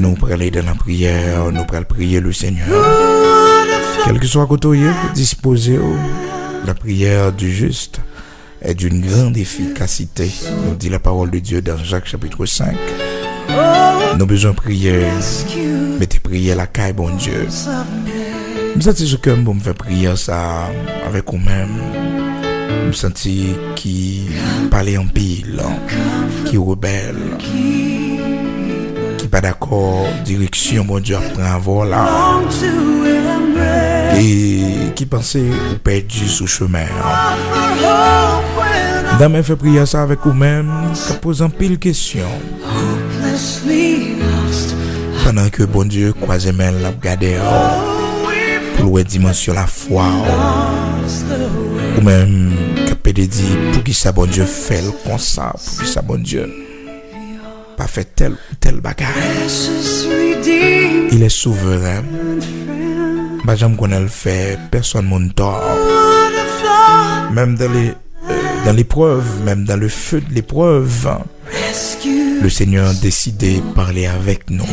nous parler de la prière, nous allons prier le Seigneur. Quel que soit côté, disposez la prière du juste est d'une grande efficacité, nous dit la parole de Dieu dans Jacques chapitre 5. Nous avons besoin de prier, mettez prier la caille, bon Dieu. Je me sens que je me fais prier ça avec vous-même. Je me sens qui parle en pile, qui rebelle, qui pas d'accord, direction, mon Dieu, après avoir là. Et qui pensait ou perdu sous chemin. Dans mes fait prier ça avec vous-même, qui pose en pile question. Pendant que bon Dieu croise main la regarder pour le dimension la foi ou même qui peut dire pour qui ça bon Dieu fait comme ça, pour qui ça bon Dieu pas fait tel bagage. Il est souverain. Bah j'aime qu'on le fait, personne mon tort. Même dans l'épreuve, même dans le feu de l'épreuve, le Seigneur a décidé de parler avec nous.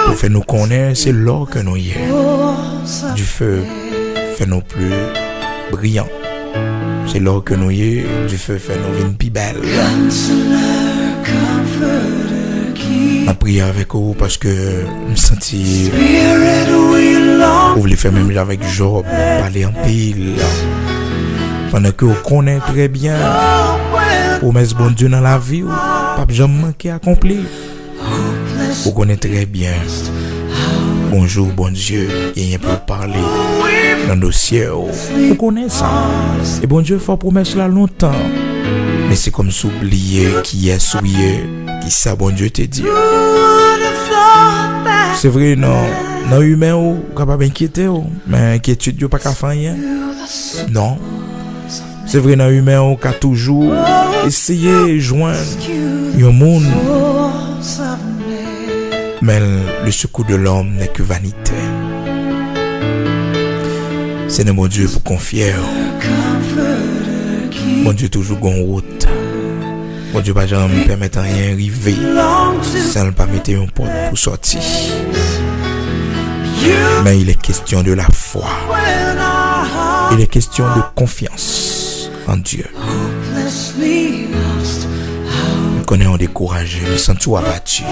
Pour faire nous connaître, c'est l'or que nous y est. Du feu fait nous plus brillants. C'est l'or que nous y est. Du feu fait nous une plus belle. Je prie avec vous parce que je me sentis. Vous voulez faire même avec Job, parler en pile. Pendant que vous connaissez très bien. Promesse bon Dieu dans la vie, pas jamais manqué accompli. Vous connaissez très bien. Bonjour, bon Dieu, il y a pour parler dans le dossier. Vous connaissez ça. Et bon Dieu fait promesse là longtemps. Mais c'est comme s'oublier qui est souillé, qui ça bon Dieu te dit. C'est vrai, non humain ou capable d'inquiéter, mais inquiétude yo pas qu'à faire rien. Non. C'est vrai, dans humain ou qu'a toujours essayé de joindre un monde. Mais le secours de l'homme n'est que vanité. C'est mon Dieu pour confier. Mon Dieu toujours gon route. Mon Dieu pas jamais permettre rien arriver. Ça ne pas mettre une porte pour sortir. Mais il est question de la foi. Il est question de confiance en Dieu. Nous connaissons découragé, nous sentons tout abattu.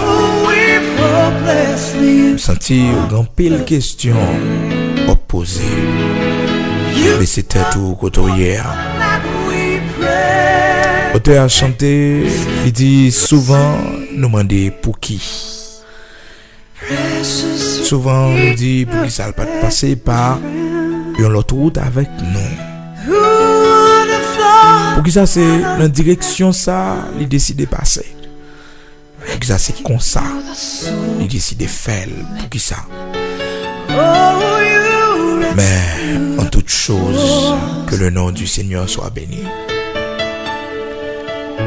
Nous sentons grand pile questions opposées. Mais c'était tout côté hier. L'auteur a chanté, il dit souvent nous demander pour qui. Souvent on dit pour qui ça ne pas passer par une autre route avec nous. Pour qui ça c'est dans direction ça, il décide de passer. Pour qui ça c'est comme ça, il décide de faire. Pour qui ça. Mais en toute chose, que le nom du Seigneur soit béni.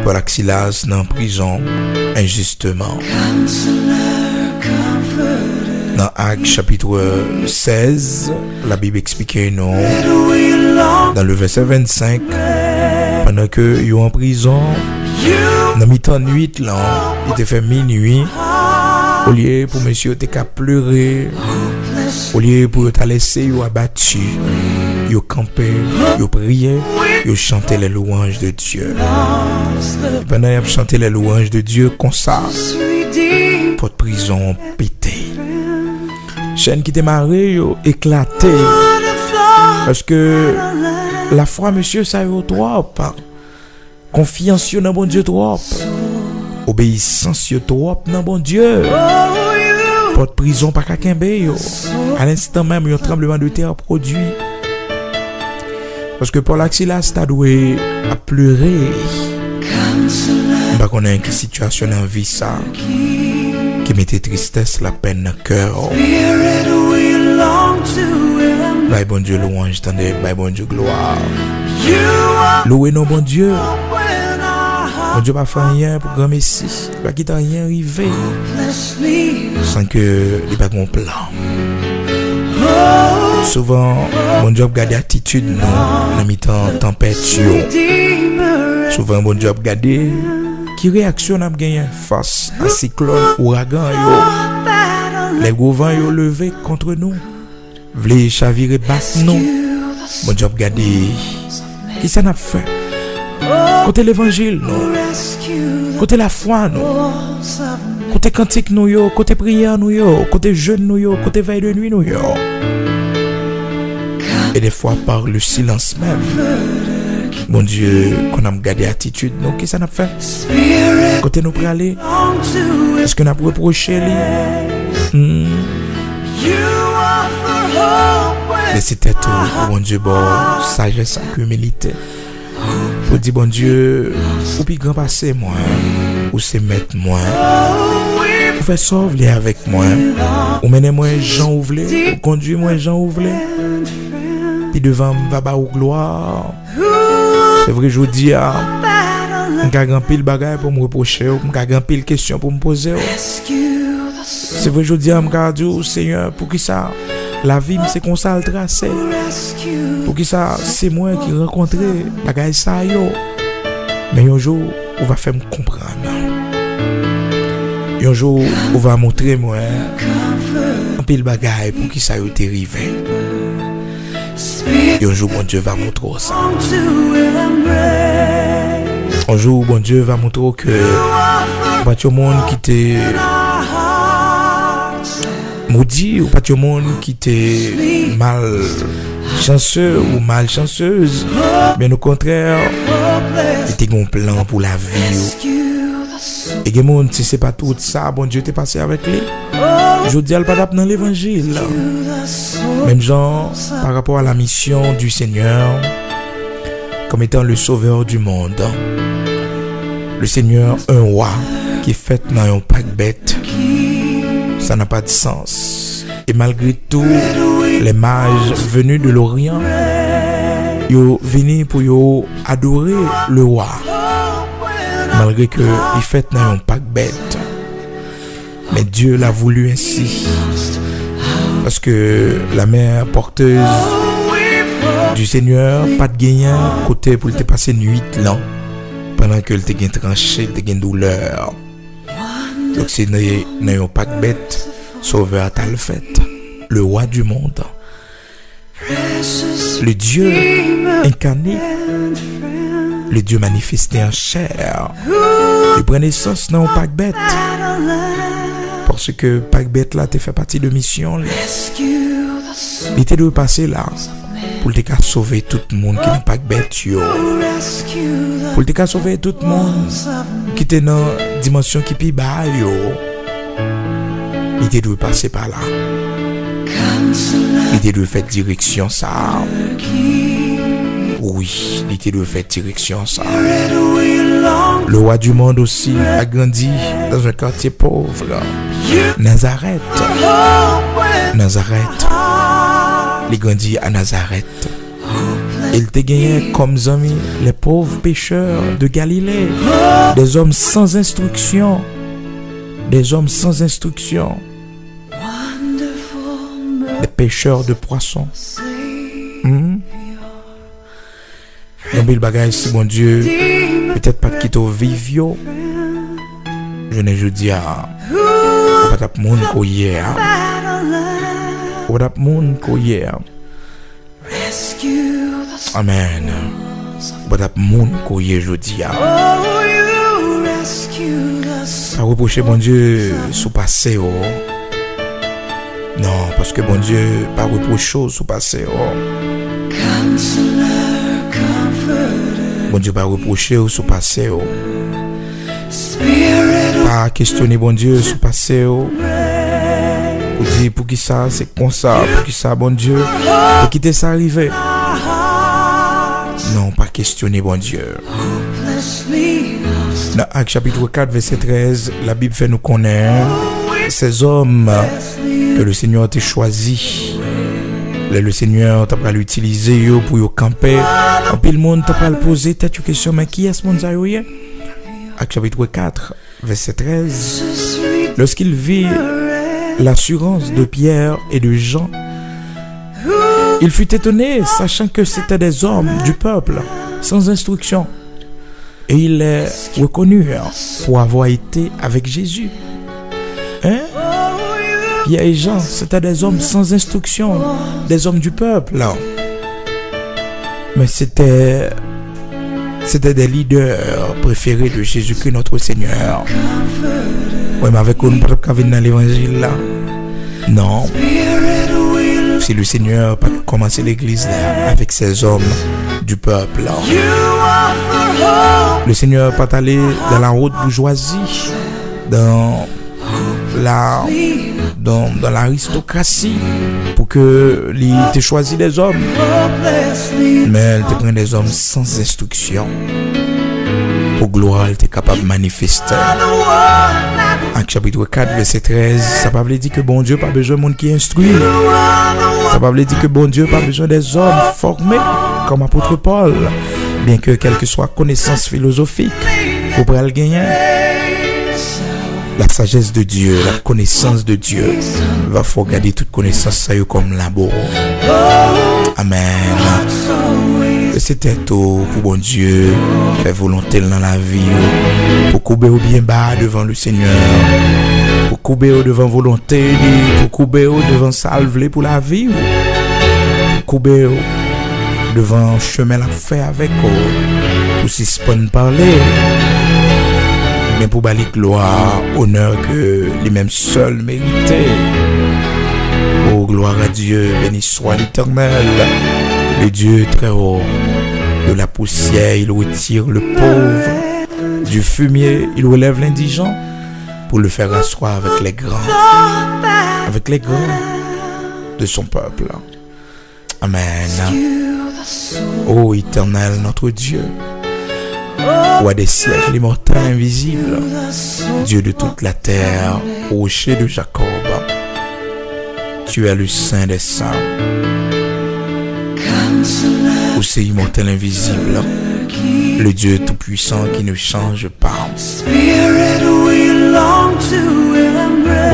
Paul Silas dans prison injustement. Dans Actes chapitre 16, la Bible explique non. Dans le verset 25, pendant que ils sont en prison, dans mi-temps nuit là, il était fait minuit. Au lieu pour monsieur te pleurer, au lieu pour te laisser yo abattu, yo campé, yo prié, yo chanté les louanges de Dieu. Pendant qu'ils chanté les louanges de Dieu comme ça, porte prison pété. Chaîne qui démarré yo éclaté. Parce que la foi monsieur ça yo trop. Confiance dans bon Dieu trop. Obéissance trop dans bon Dieu. Porte prison pas quelqu'un yo. À l'instant même un tremblement de terre produit. Parce que Paul Silas t'a doué à pleurer. Pas qu'on a une situation en vie ça qui mettait tristesse, la peine dans le cœur. Bye bon Dieu louange, tendez, bye bon Dieu gloire. Louez non bon Dieu. Bon Dieu pas fait rien pour grand Messie. Pas qu'il t'a rien arrivé. Sans que il pas mon plan. Souvent, bon Dieu regarde attitude non, dans mi-temps tempête. Souvent bon Dieu regarde qui Qui réaction n'a gagné face à cyclone, ouragan, yo. Les gros vents yo levé contre nous. Vle chavirer battre nous. Bon Dieu, regardez. Qui ça n'a fait? Côté l'évangile, non. Côté la foi, non. Côté cantique, nous, yo. Côté prière, nous, yo. Côté jeûne, nous, yo. Côté veille de nuit, nous, yo. Et des fois, par le silence même. Mon Dieu, qu'on a gardé attitude, non. Qui ça n'a fait? Côté nous pour aller. Est-ce qu'on a reproché lui? Mais c'était tout, mon Dieu, bon, sagesse et humilité. Pour dire, bon Dieu, ou puis grand passé, moi, ou c'est mettre moi, ou faire sauver avec moi, ou mener moi, Jean Ouvlé, ou conduire moi, Jean Ouvlé, puis devant, va bas ou gloire. C'est vrai, je vous dis, m'ka grand pile bagay pour me reprocher, m'ka grand pile question pour me poser. C'est vrai, je dis à m'ka dit, Seigneur, pour qui ça, la vie c'est comme ça le tracé. Pour qui ça, c'est moi qui rencontré bagay ça yo. Mais un jour, on va faire me comprendre. Un jour, on va montrer moi un pile bagay pour qui ça yo t'est arrivé. Et un jour, bon Dieu va montrer ça. Un jour, bon Dieu va montrer que pas tout le monde qui t'est maudit ou pas tout le monde qui t'est mal chanceux ou malchanceuse. Mais au contraire, il t'est un plan pour la vie. Et que monde, si c'est pas tout ça, bon Dieu t'est passé avec lui. Je dis, elle pas dans l'évangile. Même genre, par rapport à la mission du Seigneur, comme étant le sauveur du monde. Le Seigneur, un roi qui est fait dans un pack bête, ça n'a pas de sens. Et malgré tout, les mages venus de l'Orient, ils sont venus pour adorer le roi. Malgré que il fait dans un pack bête. Mais Dieu l'a voulu ainsi. Parce que la mère porteuse du Seigneur, pas de gagnant, côté pour te passer 8 ans. Pendant que te gagne tranché, te gagne douleur. Donc c'est dans un pack bête, sauveur t'a le fait. Le roi du monde. Le Dieu incarné. Le Dieu manifesté en chair. Il prend naissance dans un pack bête. Parce que pack bête là, tu fait partie de mission. Il était de passer là. Pour te sauver tout le monde qui n'est pas bête. Pour te sauver tout le monde qui était dans la dimension qui est bas. Il était de passer par là. Il était de faire direction ça. Oui, il était de faire direction ça. Le roi du monde aussi a grandi dans un quartier pauvre. Nazareth. Il grandit à Nazareth. Il te gagné comme amis les pauvres pécheurs de Galilée. Des hommes sans instruction. Des hommes sans instruction. Des pêcheurs de poissons. Donc il bagaille si bon Dieu peut-être pas quitter au vivio. Je ne je dis à pas tap monde ko hier. Pas tap monde ko hier. Amen. Pas tap monde ko hier je dis à. Pas reprocher bon Dieu sous passé oh. Non, parce que bon Dieu pas reprocher chose sous passé oh. Bon Dieu pas reprocher ou sous passé oh. Pas questionner bon Dieu sous passé oh. Pour dire pour qui ça c'est comme ça, pour qui ça bon Dieu pour quitter ça arriver. Non, pas questionner bon Dieu. Dans Actes chapitre 4 verset 13, la Bible fait nous connaître ces hommes que le Seigneur t'a choisi. Le Seigneur t'a pas l'utiliser pour camper. En puis le monde t'a pas poser tête question mais qui est ce monde ça yo? Actes chapitre 4 verset 13. Lorsqu'il vit l'assurance de Pierre et de Jean, il fut étonné sachant que c'était des hommes du peuple sans instruction. Et il est reconnu pour avoir été avec Jésus. Pierre et Jean, c'était des hommes sans instruction, des hommes du peuple. Mais c'était des leaders préférés de Jésus-Christ, notre Seigneur. Oui, mais avec nous, on ne peut pas venir dans l'évangile là. Non. Si le Seigneur n'a pas commencé l'église là, avec ces hommes du peuple là. Le Seigneur n'est pas allé dans la haute bourgeoisie, dans l'aristocratie, pour que il te choisi des hommes. Mais il te prend des hommes sans instruction. Pour gloire, il était capable de manifester. Acte chapitre 4, verset 13, ça ne veut pas dire que bon Dieu n'a pas besoin de monde qui instruit. Ça ne veut pas dire que bon Dieu n'a pas besoin des hommes formés comme apôtre Paul. Bien que quelle que soit connaissance philosophique, pour le gagner. La sagesse de Dieu, la connaissance de Dieu, va faut garder toute connaissance ça comme labor. Amen. Et c'était tout pour bon Dieu, faire volonté dans la vie, pour couper au bien bas devant le Seigneur, pour couper au devant volonté, pour couper au devant salve pour la vie, pour couper au devant chemin la fait avec eux, pour s'y spawn parler. Mais pour balique gloire, honneur que les mêmes seuls méritaient. Oh, gloire à Dieu, béni soit l'Éternel, le Dieu très haut. De la poussière, il retire le pauvre. Du fumier, il relève l'indigent pour le faire asseoir avec les grands de son peuple. Amen. Oh, Éternel, notre Dieu. Roi des siècles, l'immortel invisible, Dieu de toute la terre, rocher de Jacob, tu es le Saint des saints. Ô c'est immortel invisible, le Dieu tout-puissant qui ne change pas.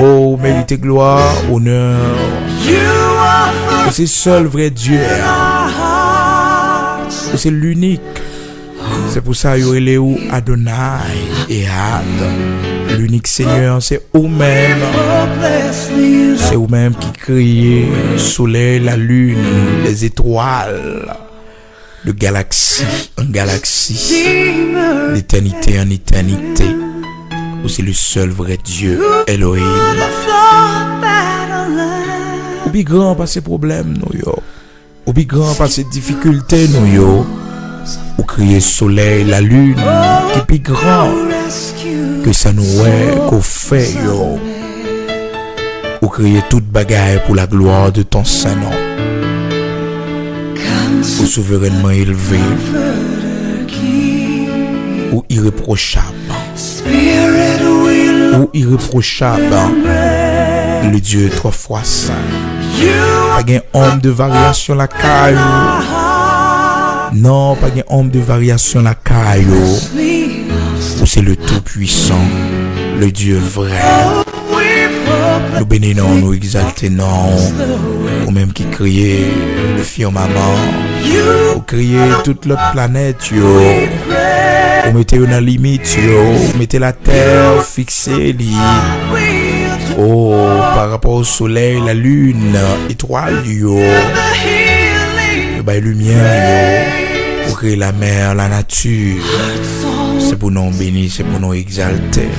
Oh, mérite gloire, honneur. C'est seul vrai Dieu. C'est l'unique. C'est pour ça qu'il y a Adonai et Ad. L'unique Seigneur, c'est vous-même. C'est vous-même qui créez le soleil, la lune, les étoiles, de galaxie en galaxie, d'éternité en éternité. C'est le seul vrai Dieu, Elohim. Ou bien grand par ces problèmes, nous yo. Ou bien grand par ces difficultés, nous yo. Ou crier soleil, la lune, qui est plus grand que ça nous est qu'on fait yo. Ou crier toute bagaille pour la gloire de ton Saint-Nom. Ou souverainement élevé, ou irréprochable, le Dieu trois fois saint. Pas un homme de variation la caille. Non, pas un homme de variation la caille. Ou c'est le tout-puissant, le Dieu vrai. Nous bénissons, nous exaltons, ou même qui criait le firmament, ou criait toute l'autre planète, ou mettez dans la limite, ou mettez la terre fixée, oh, par rapport au soleil, la lune, étoile, la lumière, pour créer la mer, la nature. C'est pour nous bénir, c'est pour nous exalter.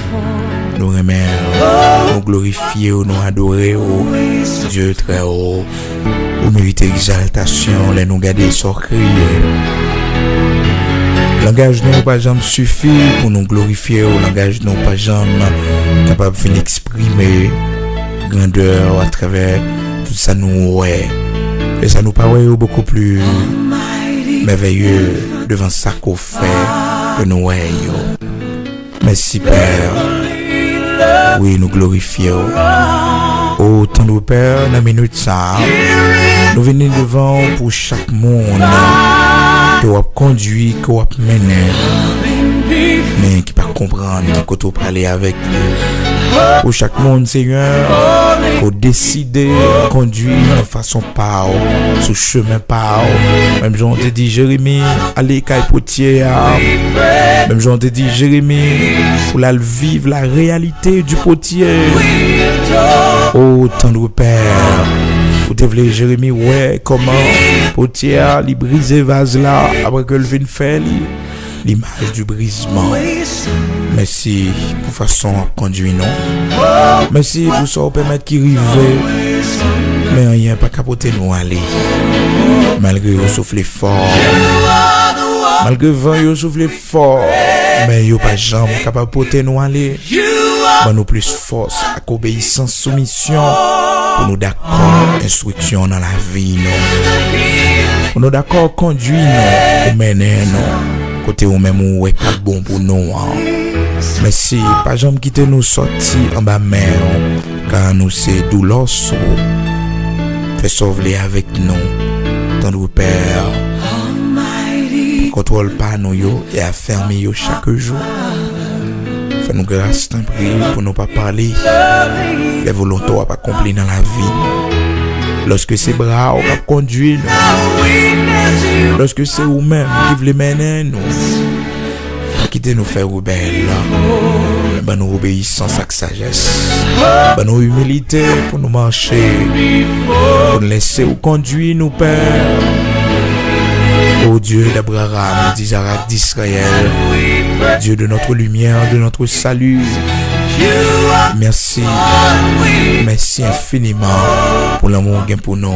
Nous remercions, nous glorifions, nous adorons, Dieu très haut. Vous méritez exaltation, les nous garder sans crier. Langage nous pas jamais suffit pour nous glorifier, langage nous pas jamais capable de exprimer grandeur à travers tout ça nous ouais. Et ça nous paraît beaucoup plus merveilleux devant ça qu'on fait que nous voyons. Merci Père. Oui, nous glorifions. Oh, tant de Père, dans la minute ça, nous venons devant pour chaque monde qui va conduire, qui va mener, mais qui ne peut pas comprendre, qui peut parler avec nous. Pour chaque monde, Seigneur, Ou décider, conduire de façon par sous chemin par. Même j'en te dit Jérémie, allez caille potier. Même j'en te dit Jérémie, pour la vivre la réalité du potier. Oh tendre Père, vous devez Jérémie, ouais, comment potier li briser vase là après que le vin fait l'image du brisement. Merci pour façon conduire non. Merci pour ça permettre qu'il rive. Mais rien pas capoter nous aller. Malgré au souffle fort. Malgré vent yo souffle fort. Mais yo pas jamais capable porter nous aller. Mais nous plus force, avec obéissance, soumission. Pour nous d'accord, instruction dans la vie non. Pour nous d'accord conduire nous, mener nous. Côté ou même ou est pas bon pour nous. Merci, pas jamais quitter nous sortir en bas mer, car nous c'est douleur. Fais sauver avec nous, tendre Père. Contrôle pas nous yo et affermez yo chaque jour. Fais-nous grâce, t'en prie, pour nous pas parler. Les volontés à pas accomplir dans la vie. Lorsque c'est bras on va conduire nous. Lorsque c'est vous-même qui voulez mener nous. Quittez nous faire rebelle. Ben nous obéissance avec sagesse. Ben nous humilité pour nous marcher. Pour nous laisser ou conduire nous Père. Ô Dieu d'Abraham, d'Isaac, d'Israël, Dieu de notre lumière, de notre salut. Merci. Merci infiniment pour l'amour qu'il y a pour nous.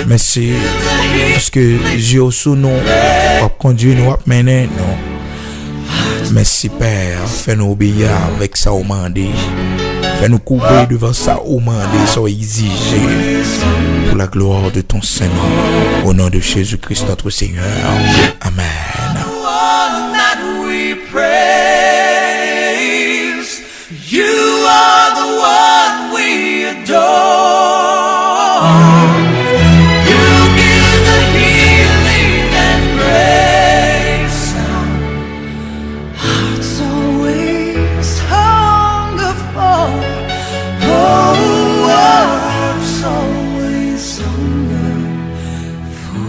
Merci parce que Dieu sous nous va conduire nous, va mener nous. Merci Père, fais-nous obéir avec ça au mandé. Fais-nous couper devant ça au mandé, ça exigé. Pour la gloire de ton Saint-Nom, au nom de Jésus-Christ notre Seigneur. Amen. You are the one we adore. You give the healing and grace. Hearts always hunger for. Oh, hearts always hunger for.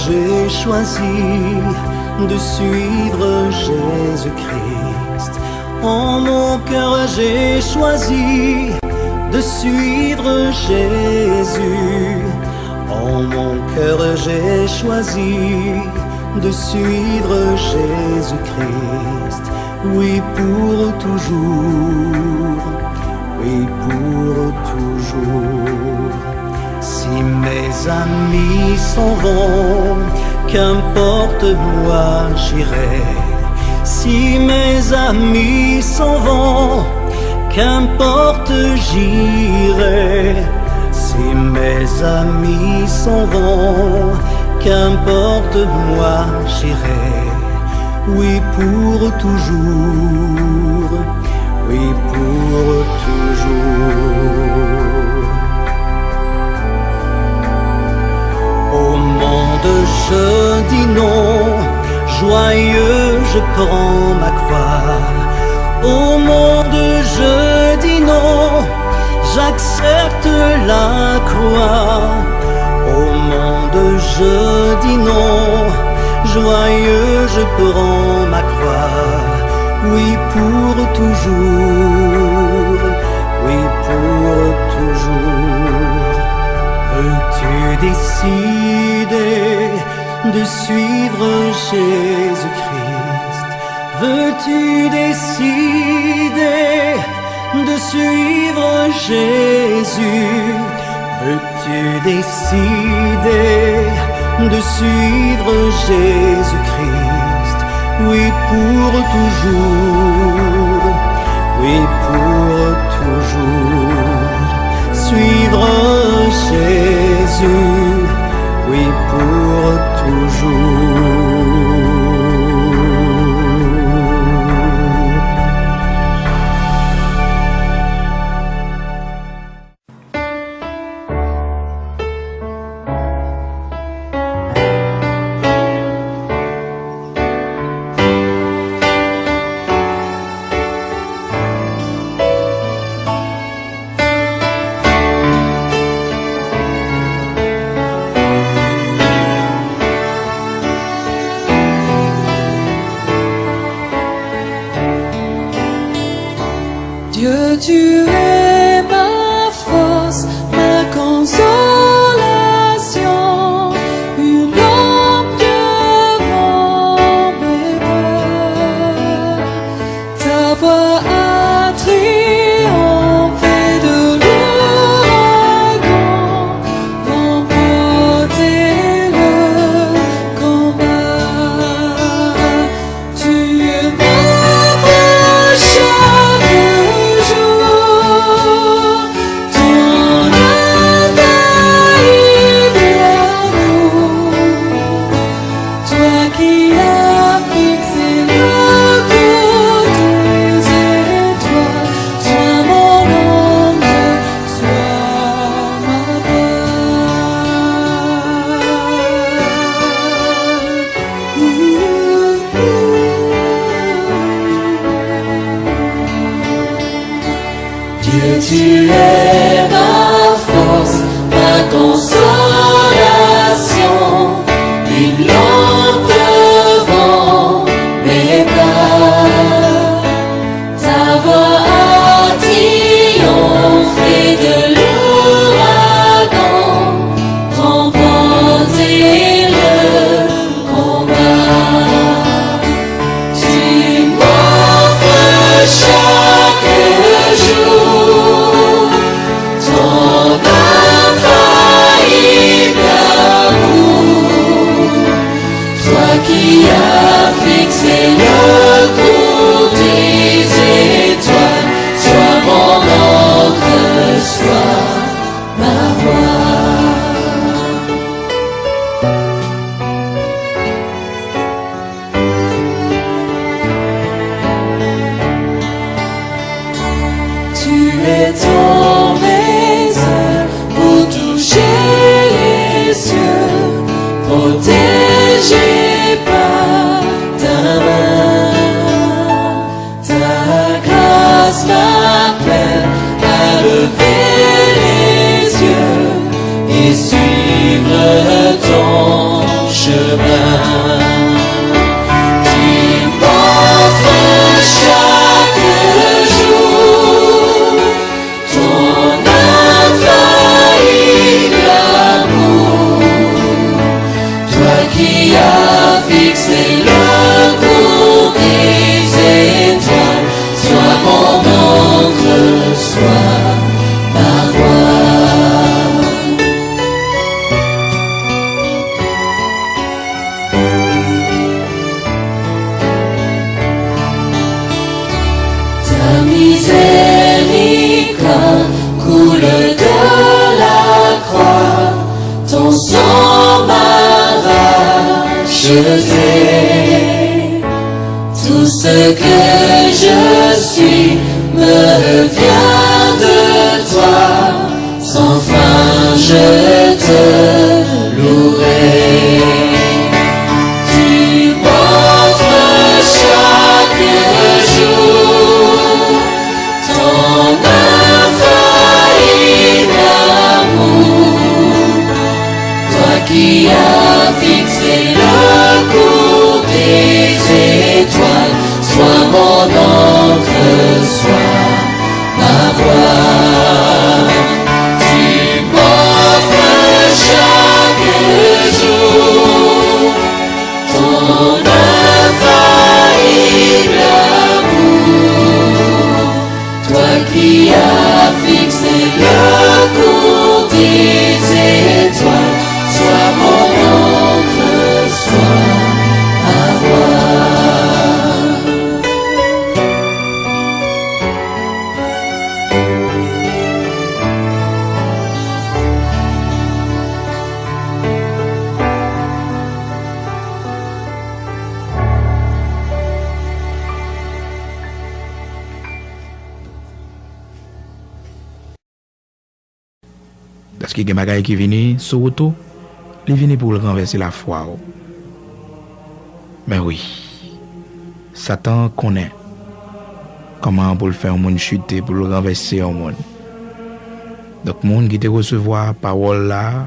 J'ai choisi de suivre Jésus-Christ. En mon cœur, j'ai choisi de suivre Jésus. En mon cœur, j'ai choisi de suivre Jésus-Christ. Oui, pour toujours. Oui, pour toujours. Si mes amis s'en vont, qu'importe moi j'irai. Si mes amis s'en vont, qu'importe j'irai. Si mes amis s'en vont, qu'importe moi j'irai. Oui pour toujours, oui pour toujours. Au monde je dis non, joyeux je prends ma croix. Au monde je dis non, j'accepte la croix. Au monde je dis non, joyeux je prends ma croix. Oui pour toujours, oui pour toujours. Veux-tu décider de suivre Jésus-Christ? Veux-tu décider de suivre Jésus? Veux-tu décider de suivre Jésus-Christ? Oui pour toujours, oui pour toujours. Suivre Jésus. Jésus, oui pour toujours. Dieu, tu es ma force, ma consolation, une lampe devant mes pas. Ta voix a triomphé de l'ouragan, remporté le combat. Tu m'ouvres chaque Dieu, tu es ma force, ma consolation, une lampe devant mes pas. Ta voix a triomphé de l'ouragan, remporté le combat. Tu m'offres chaque jour ton infaillible amour, toi qui as fixé le cours des étoiles, sois mon encre, sois ma voix. Tu es tombé seul pour toucher les cieux, protégé par ta main. Ta grâce m'appelle à lever les yeux et suivre ton chemin. Tu m'offres chaque jour ton infaillible amour, toi qui as fixé le cours des étoiles, sois mon encre, sois ma voix. Ta miséricorde coule de la croix, ton sang m'a racheté. Tout ce que je suis me vient de toi, sans fin je te louerai. Tu m'offres chaque jour ton infaillible amour, toi qui as fixé le cours des étoiles, sois mon encre, sois ma voix. Parce que les bagailles qui viennent sur auto, ils viennent pour le renverser la foi. Mais oui, Satan connaît comment pour le faire un monde chuter, pour le renverser un monde. Donc, monde qui te recevoir parole là,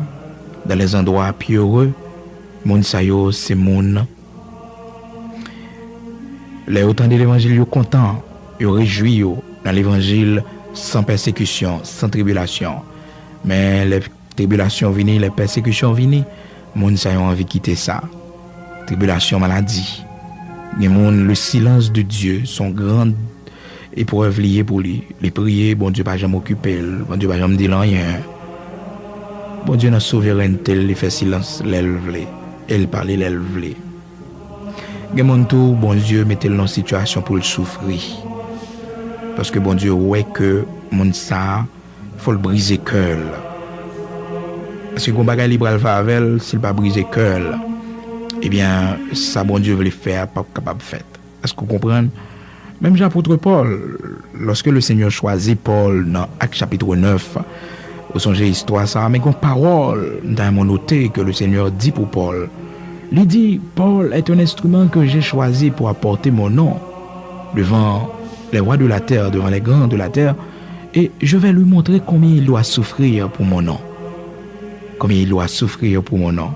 dans les endroits pieux, monde ça yo, c'est monde. Les autant de l'évangile, yo content, yo réjoui yo dans l'évangile sans persécution, sans tribulation. Mais les tribulations viennent, les persécutions viennent, monde ça yo envie de quitter ça. Tribulation, maladie. Le silence de Dieu, son grand épreuve liée pour lui. Les prier, bon Dieu pas jamais occupé, bon Dieu pas jamais dit rien. Bon Dieu dans souveraineté, il fait silence, l'élève, il parle, l'élève. Bon Dieu mettez-le dans une situation pour le souffrir. Parce que bon Dieu ouais que mon ça faut le briser cœur. Parce que quand bagay libre al va avec, s'il pas briser cœur, eh bien ça bon Dieu veut le faire pas capable de faire. Est-ce que vous comprenez? Même l'apôtre Paul, lorsque le Seigneur choisit Paul dans Actes chapitre 9, vous songez l'histoire ça, mais une parole dans mon noté que le Seigneur dit pour Paul. Il dit, Paul est un instrument que j'ai choisi pour apporter mon nom devant les rois de la terre, devant les grands de la terre, et je vais lui montrer combien il doit souffrir pour mon nom. Combien il doit souffrir pour mon nom.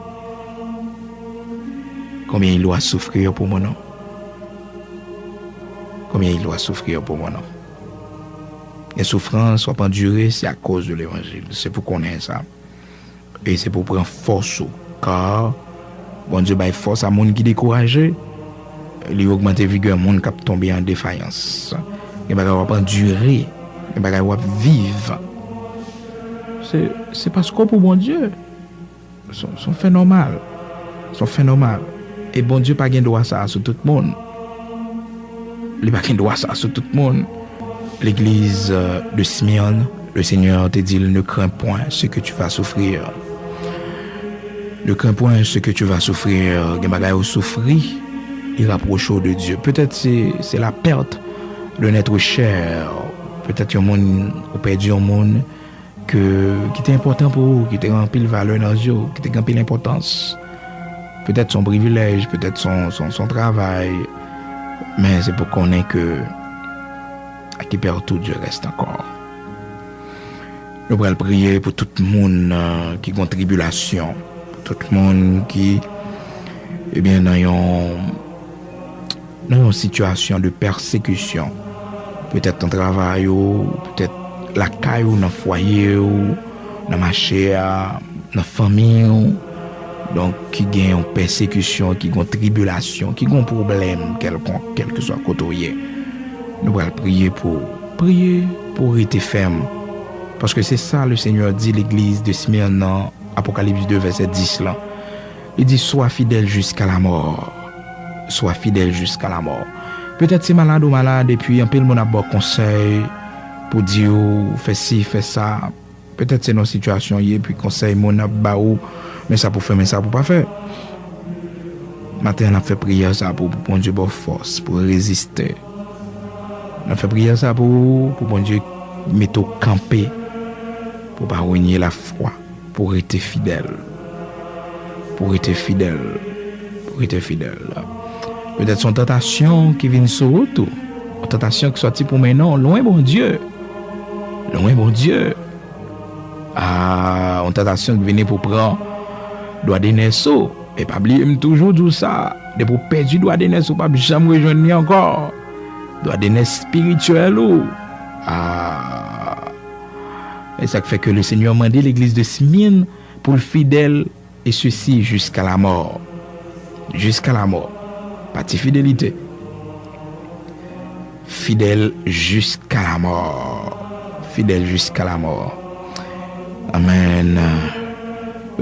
Combien il doit souffrir pour mon nom. Combien il doit souffrir pour mon nom. Les souffrances soient pas endurées, c'est à cause de l'évangile. C'est pour qu'on ait ça. Et c'est pour prendre force. Car, bon Dieu, bah, force à monde qui est découragé, il augmente la vigueur, monde qui est tombé en défaillance. Il va pas endurer, il va vivre. C'est parce que pour bon Dieu, son fait normal. Son fait normal. Et bon Dieu, pas gain droit ça sur tout le monde. Il pas gain droit ça sur tout le monde. L'église de Smyrne, le Seigneur te dit, ne crains point ce que tu vas souffrir. Ne crains point ce que tu vas souffrir. Les bagailles souffrir, il rapproche de Dieu. Peut-être c'est la perte d'un être cher. Peut-être un monde, ou perdu un monde qui était important pour vous, qui était rempli de valeur dans Dieu, qui était rempli d'importance. Peut-être son privilège, peut-être son travail. Mais c'est pour qu'on ait que à qui perd tout, Dieu reste encore. Nous allons prier pour tout le monde qui est en tribulation, pour tout le monde qui est bien dans une situation de persécution. Peut-être dans le travail, peut-être la caille, dans le foyer, dans le marché, dans la famille. Donc, qui gagne une persécution, qui gagne une tribulation, qui gagne un problème, quel que soit côté. Nous allons prier pour rester ferme. Parce que c'est ça le Seigneur dit l'église de Smyrne dans Apocalypse 2, verset 10 là. Il dit, sois fidèle jusqu'à la mort. Sois fidèle jusqu'à la mort. Peut-être c'est malade ou malade et puis un peu le monde a bon conseil pour dire, fais ci, fais ça. Peut-être c'est nos situations et puis conseil, mon a baou, mais ça pour faire, mais ça pour pas faire. Matin, on a fait prière ça pour bon Dieu bonne force, pour résister. On a fait prière ça pour bon Dieu mettre au camper, pour pas renier la foi, pour être fidèle. Pour être fidèle. Pour être fidèle. Peut-être son tentation qui vient sur route, une tentation qui sortit pour maintenant, loin bon Dieu. Loin bon Dieu. Une tentation qui vient pour prendre doit des naisseaux. Et pas oublier toujours tout ça. De pour perdre doit des naisseaux, pas jamais rejoindre encore. Doit des naisses spirituelles. Et ça fait que le Seigneur m'a dit l'église de Smyrne pour le fidèle et ceci jusqu'à la mort. Jusqu'à la mort. Pas de fidélité. Fidèle jusqu'à la mort. Fidèle jusqu'à la mort. Amen.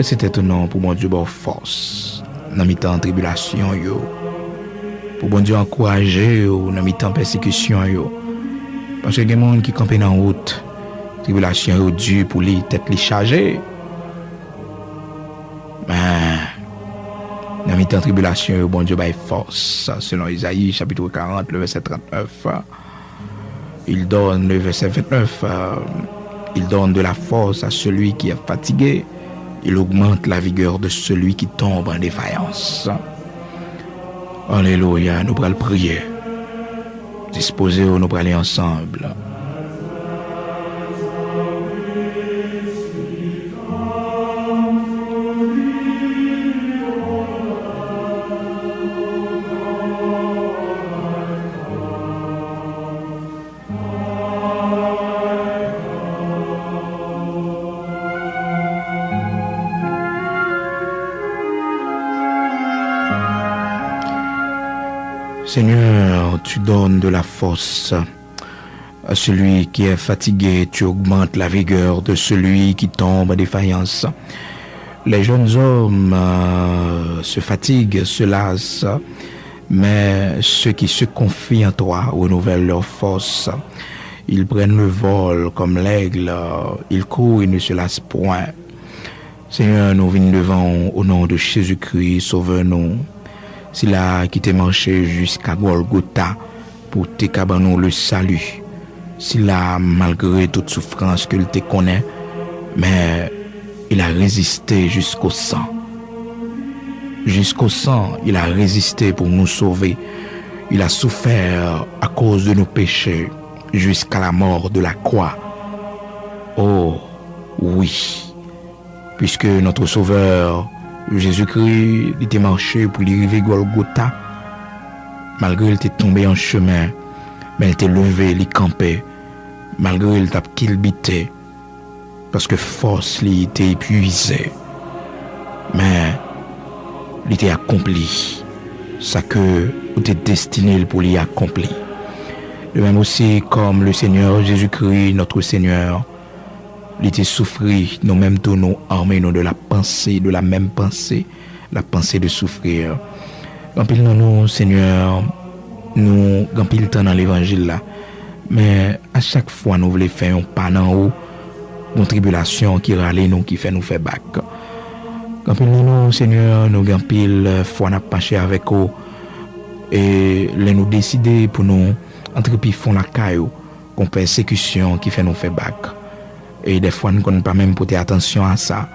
C'était ton nom pour mon Dieu bonne force. Dans mi-temps tribulation yo. Pour bon Dieu encourager yo dans mi-temps persécution yo. Parce que les gens qui campent en route, tribulation yo dur pour les tête les charger. Mais dans mi-temps tribulation yo bon Dieu bail force selon Isaïe chapitre 40 le verset 39. Il donne le verset 29 Il donne de la force à celui qui est fatigué. Il augmente la vigueur de celui qui tombe en défaillance. Alléluia, nous allons prier. Disposez, nous allons aller ensemble. Seigneur, tu donnes de la force à celui qui est fatigué, tu augmentes la vigueur de celui qui tombe en défaillance. Les jeunes hommes se fatiguent, se lassent, mais ceux qui se confient en toi renouvellent leur force. Ils prennent le vol comme l'aigle, ils courent et ne se lassent point. Seigneur, nous venons devant au nom de Jésus-Christ, sauve-nous. S'il a quitté marché jusqu'à Golgotha pour te cabanon le salut. S'il a, malgré toute souffrance qu'il te connaît, mais il a résisté jusqu'au sang. Jusqu'au sang, il a résisté pour nous sauver. Il a souffert à cause de nos péchés jusqu'à la mort de la croix. Oh, oui, puisque notre Sauveur Jésus-Christ, il était marché pour y arriver Golgotha. Malgré il était tombé en chemin, mais il était levé, il campé. Malgré il t'a kilbité, parce que force il était épuisé. Mais il était accompli. Ça que il était destiné pour l'y accomplir. De même aussi comme le Seigneur Jésus-Christ, notre Seigneur, il était souffri, nous-mêmes tous nous armés nous de la pensée, de la même pensée, la pensée de souffrir. Quand il nous, Seigneur, nous, quand il temps dans l'évangile là, mais à chaque fois nous voulons faire un pas en haut, une tribulation qui râle nous, qui fait nous faire bac. Quand il nous, Seigneur, nous quand il fois n'a penché avec eux et les nous décider pour nous entrepris font la caillou, qu'on persécution qui fait nous faire bac. Et des fois, nous ne connaissons pas même porter attention à ça.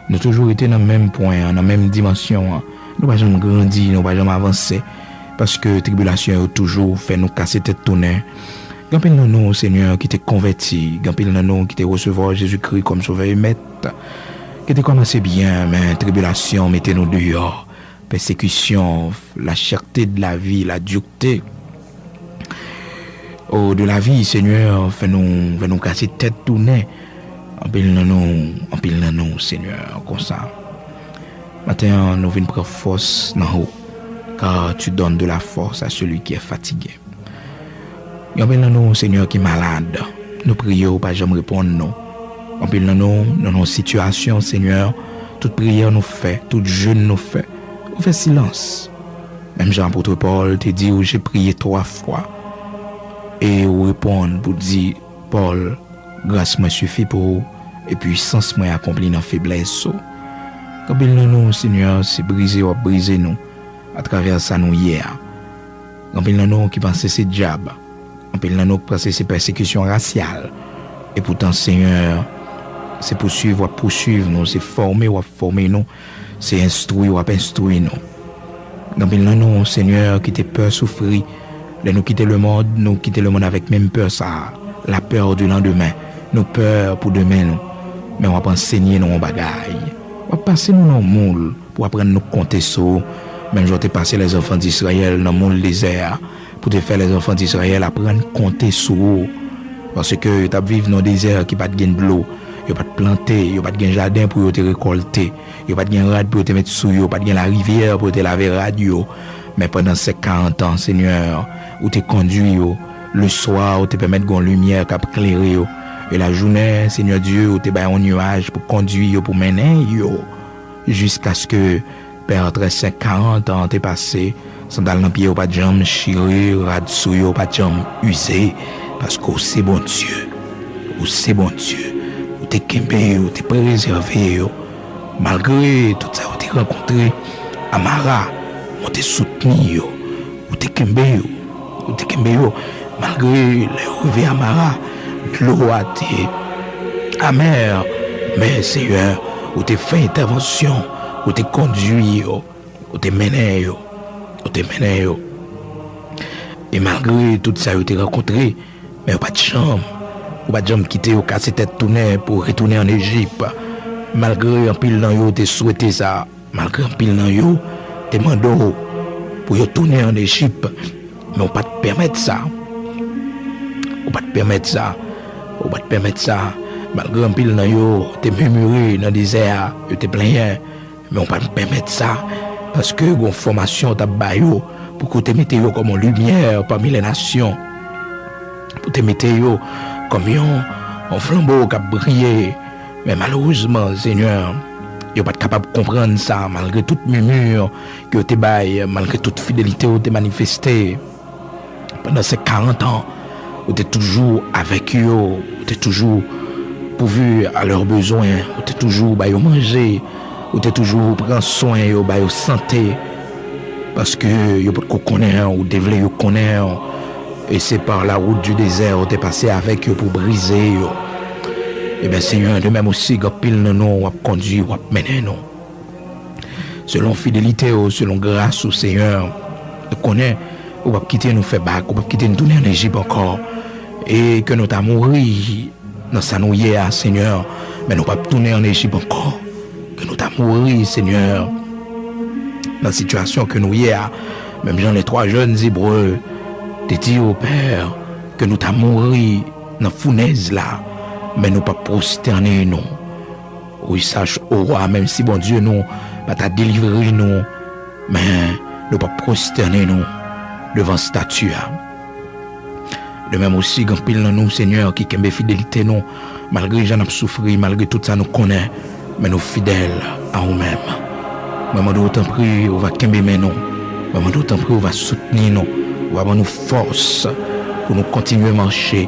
Nous avons toujours été dans le même point, dans la même dimension. Nous n'avons jamais grandi, nous n'avons jamais avancé. Parce que la tribulation a toujours fait nous casser tête tournée. Gampil nous, Seigneur, qui t'est converti. Gampil nous, qui t'est recevoir Jésus-Christ comme sauveur et maître. Qui t'est commencé bien, mais la tribulation mettait nous dehors. Persécution, la cherté de la vie, la dureté. Oh, de la vie, Seigneur, fait nous casser tête tournée. En pile nous, Seigneur, comme ça. Maintenant, nous venons prendre force dans haut, car tu donnes de la force à celui qui est fatigué. En pile nous, Seigneur, qui est malade. Nous prions, pas jamais répondre non. En pile nous, dans nos situations, Seigneur, toute prière nous fait, toute jeûne nous fait. On fait silence. Même Jean-Apôtre Paul te dit où j'ai prié 3 fois. Et vous répondre pour dire, Paul, grâce moi suffit pour vous, et puissance moi accompli dans faiblesse. Quand il nous, Seigneur, c'est briser ou briser nous, à travers ça nous hier. Quand il nous qui pense c'est diable, quand il nous pense c'est persécution raciale, et pourtant, Seigneur, c'est poursuivre nous, c'est former nous, c'est instruire nous. Quand il nous, Seigneur, qui te peur souffrir, de nous quitter le monde avec même peur ça, la peur du lendemain, nos peurs pour demain nous. Mais on va enseigner nos bagailles. On va passer nous dans le moule pour apprendre à nous compter sur. Même je vais passer les enfants d'Israël dans le monde désert pour te faire les enfants d'Israël apprendre à compter sur. Parce que tu vivre dans le désert qui pas de gain de l'eau, il pas de planter, il pas de gain jardin pour te récolter, il pas de gain rad pour te mettre sous, il pas de gain la rivière pour te laver radio. Mais pendant ces 40 ans, Seigneur, où tu conduis, le soir, où tu permets de lumière qui éclairer, et la journée, Seigneur Dieu, où tu es un nuage pour conduire, pour mener, jusqu'à ce que, Père, après ces 40 ans, tu es passé, sans dans le pied, pas de jambes chirées, radsouillées, pas de jambes usées, parce que c'est bon Dieu, où tu es kembé, où tu es préservé, malgré tout ça, où tu es rencontré, Amara, où tu es soutenu, où tu es kembé, malgré les revers Amara, l'eau a été amer, mais Seigneur, où t'es fait intervention, où t'es conduit, où t'es mené, Et malgré tout ça, où t'es rencontré, mais pas de chambre, ou pas de jambe quitter au casser tête tourner pour retourner en Égypte. Malgré un pile dans yo, t'es souhaité ça, malgré un pile dans yo, t'es mandé pour y tourner en Égypte, mais on pas te permettre ça. On pas te permettre ça. Malgré un pile dans yo, t'es murmuré dans le désert, t'es plein, mais on pas te permettre ça. Parce que une formation t'a baillé pour que tu mettes comme une lumière parmi les nations. Pour te mettre comme un flambeau qui a brillé. Mais malheureusement, Seigneur, tu n'es pas capable de comprendre ça, malgré toute murmure que tu bailles, malgré toute fidélité que tu as manifestée. Pendant ces 40 ans, tu es toujours avec eux, tu es toujours pourvu à leurs besoins, tu es toujours à manger, tu es toujours prendre soin de santé. Parce que vous pouvez connaître, ou devez connaître, et c'est par la route du désert où tu es passé avec eux pour briser. Et bien Seigneur, de même aussi, quand pile nous, on va conduire, on va mener nous. Selon fidélité, selon grâce au Seigneur, nous connaissons, on va quitter nous faire bac, on va quitter nous tourner en Égypte encore. Et que nous t'as mouru dans sa nouille, Seigneur, mais nous pas tourner en Égypte encore. Que nous t'as mouru, Seigneur, dans la situation que nous y a, même dans les 3 jeunes Hébreux, t'es dit au Père que nous t'as mouru dans la fournaise là, mais nous pas prosterner nous. Oui, sache au roi, même si bon Dieu nous pas t'a délivré nous, mais nous pas prosterner nous devant statue. De même aussi, quand pile dans nous, Seigneur, qui aime fidélité nous, malgré j'en ai souffert, malgré tout ça nous connaît, mais nous fidèles à nous-mêmes. Maman d'autant prie, on va aimer nous. Maman d'autant prie, on va soutenir nous. On va avoir nos forces pour nous continuer à marcher.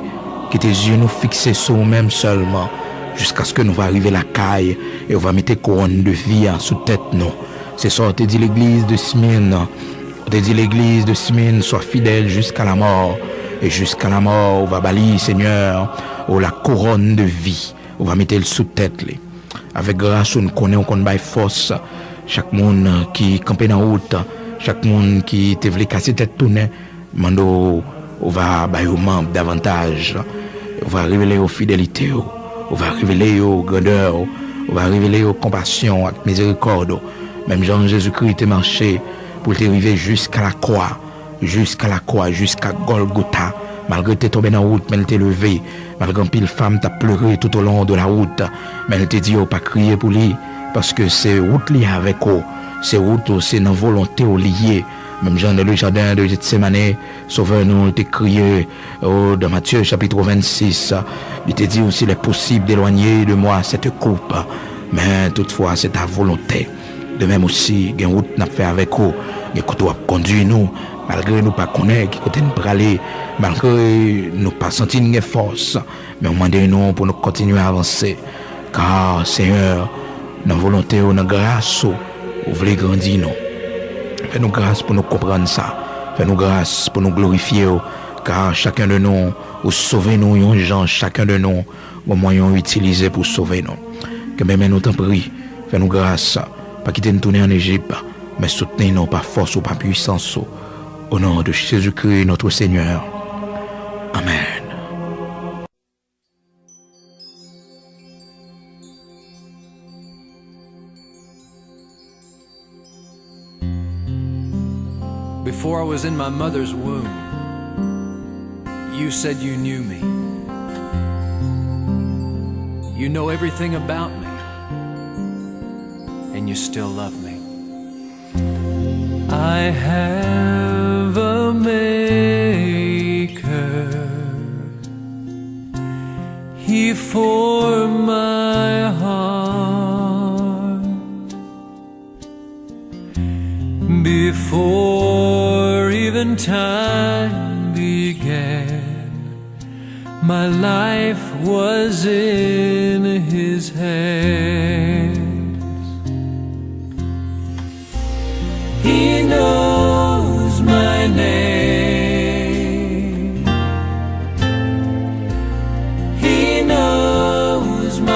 Que tes yeux nous fixent sur nous-mêmes seulement. Jusqu'à ce que nous va arriver à la caille et on va mettre couronne de vie sous tête nous. C'est ça, on te dit l'église de Smyrne. On te dit l'église de Smyrne, sois fidèle jusqu'à la mort. Et jusqu'à la mort, on va balayer, Seigneur, la couronne de vie. On va mettre le sous tête. Avec grâce, on connaît, on connaît force. Chaque monde qui campait dans la route, chaque monde qui te voulait casser tête tournée, mando, on va bailler aux membres davantage. On va révéler aux fidélités, on va révéler aux grandeurs, on va révéler aux compassions, à miséricorde. Même Jean Jésus-Christ est marché pour t'arriver jusqu'à la croix, jusqu'à Golgotha. Malgré t'es tombé dans la route, mais elle t'est levé. Malgré un pile femme t'a pleuré tout au long de la route, mais elle t'a dit, pas crier pour lui. Parce que c'est route liée avec eux, c'est route, c'est une volonté liée. Même Jean dans le jardin de Gethsemane, Sauveur nous t'a crié dans Matthieu chapitre 26. Il t'a dit aussi, il est possible d'éloigner de moi cette coupe, mais toutefois c'est ta volonté. De même aussi, il y a une route n'a fait avec eux, il y a côté conduire nous, malgré nous pas connaître, qui côté nous aller, malgré nous pas sentir une force, mais on demande nous pour nous continuer à avancer. Car Seigneur, dans volonté ou dans grâce, vous voulez grandir nous. Fais-nous grâce pour nous comprendre ça. Fais-nous grâce pour nous glorifier. Car chacun de nous, ou sauver nous, yon gens, chacun de nous, au moyen utilisé pour sauver nous. Que même nous t'en prie, fais-nous grâce, pas quitter nous tourner en Égypte, mais soutenir nous par force ou par puissance. Au nom de Jésus-Christ, notre Seigneur. Amen. Before I was in my mother's womb, you said you knew me. You know everything about me, and you still love me. I have a maker. He formed my heart before even time began. My life was in His hands. He knows my name. He knows my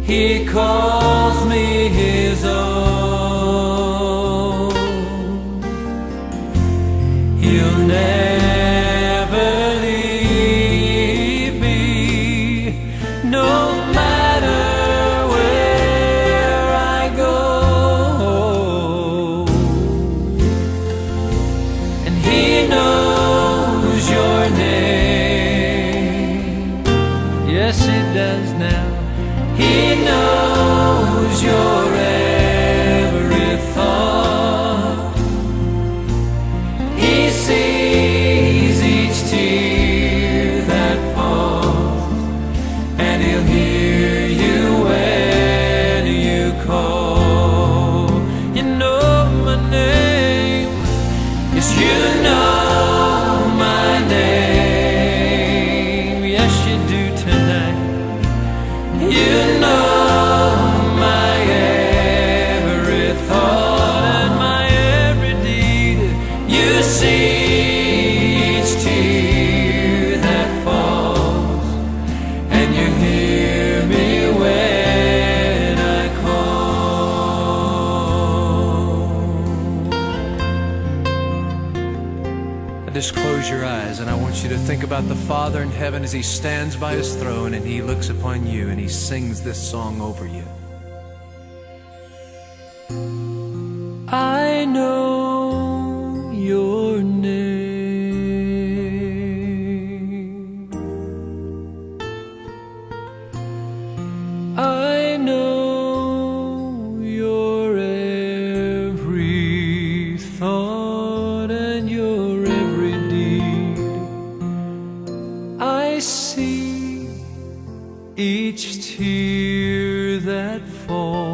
He calls me his own. He'll never leave me, no matter where I go. And he knows your name. Yes, he does now. He knows your every thought. He sees each tear that falls, and he'll hear you when you call. You know my name, yes, you know my name. Yes, you do tonight. You know my every thought and my every deed. You see each tear that falls, and you hear me when I call. Just close your eyes, and I want you to think about the Father in heaven as he stands by his throne and he looks upon you and he sings this song over you. I know your name. I know your every thought and your every deed. I see each tear that falls,